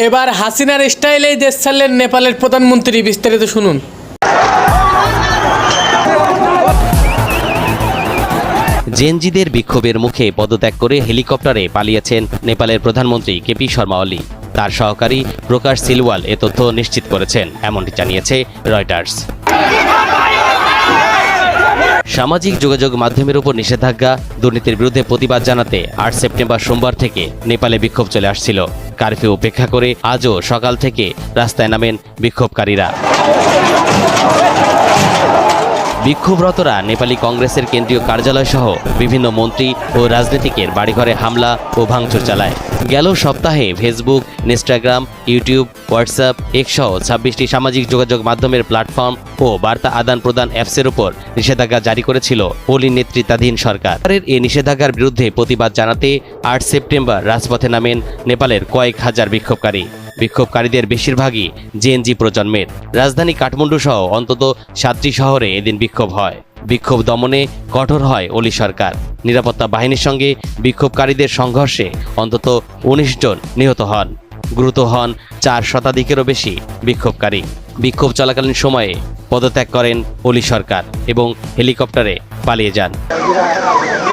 এবার হাসিনার স্টাইলেই দেশ ছাড়লেন নেপালের প্রধানমন্ত্রী। বিস্তারিত শুনুন। জেনজিদের বিক্ষোভের মুখে পদত্যাগ করে হেলিকপ্টারে পালিয়েছেন নেপালের প্রধানমন্ত্রী কেপি শর্মা ওলি। তার সহকারী প্রকাশ সিলওয়াল এ তথ্য নিশ্চিত করেছেন, এমনটি জানিয়েছে রয়টার্স। সামাজিক যোগাযোগ মাধ্যমের উপর নিষেধাজ্ঞা, দুর্নীতির বিরুদ্ধে প্রতিবাদ জানাতে ৮ সেপ্টেম্বর সোমবার থেকে নেপালে বিক্ষোভ চলে আসছিল। কারফিউ উপেক্ষা করে আজও সকাল থেকে রাস্তায় নামেন বিক্ষোভকারীরা। বিক্ষোভরতরা নেপালি কংগ্রেসের কেন্দ্রীয় কার্যালয় সহ বিভিন্ন মন্ত্রী ও রাজনীতিকের বাড়িঘরে হামলা ও ভাঙচুর চালায়। গেল সপ্তাহে Facebook, Instagram, YouTube, WhatsApp, x সহ ২৬টি সামাজিক যোগাযোগ মাধ্যমের প্ল্যাটফর্ম ও বার্তা আদান প্রদান অ্যাপসের উপর নিষেধাজ্ঞা জারি করেছিল ওলি নেতৃত্বাধীন সরকার। এই নিষেধাজ্ঞার বিরুদ্ধে প্রতিবাদ জানাতে ৮ সেপ্টেম্বর রাজপথে নামেন নেপালের কয়েক হাজার বিক্ষোভকারী। বিক্ষোভকারীদের বেশিরভাগই জেএনজি প্রজন্মের। রাজধানী কাঠমান্ডু সহ অন্তত ৭টি শহরে এদিন বিক্ষোভ হয়। বিক্ষোভ দমনে কঠোর হয় ওলি সরকার। নিরাপত্তা বাহিনীর সঙ্গে বিক্ষোভকারীদের সংঘর্ষে অন্তত ১৯ জন নিহত হন। গুরুতর হন ৪ শতাধিকেরও বেশি বিক্ষোভকারী। বিক্ষোভ চলাকালীন সময়ে পদত্যাগ করেন ওলি সরকার এবং হেলিকপ্টারে পালিয়ে যান।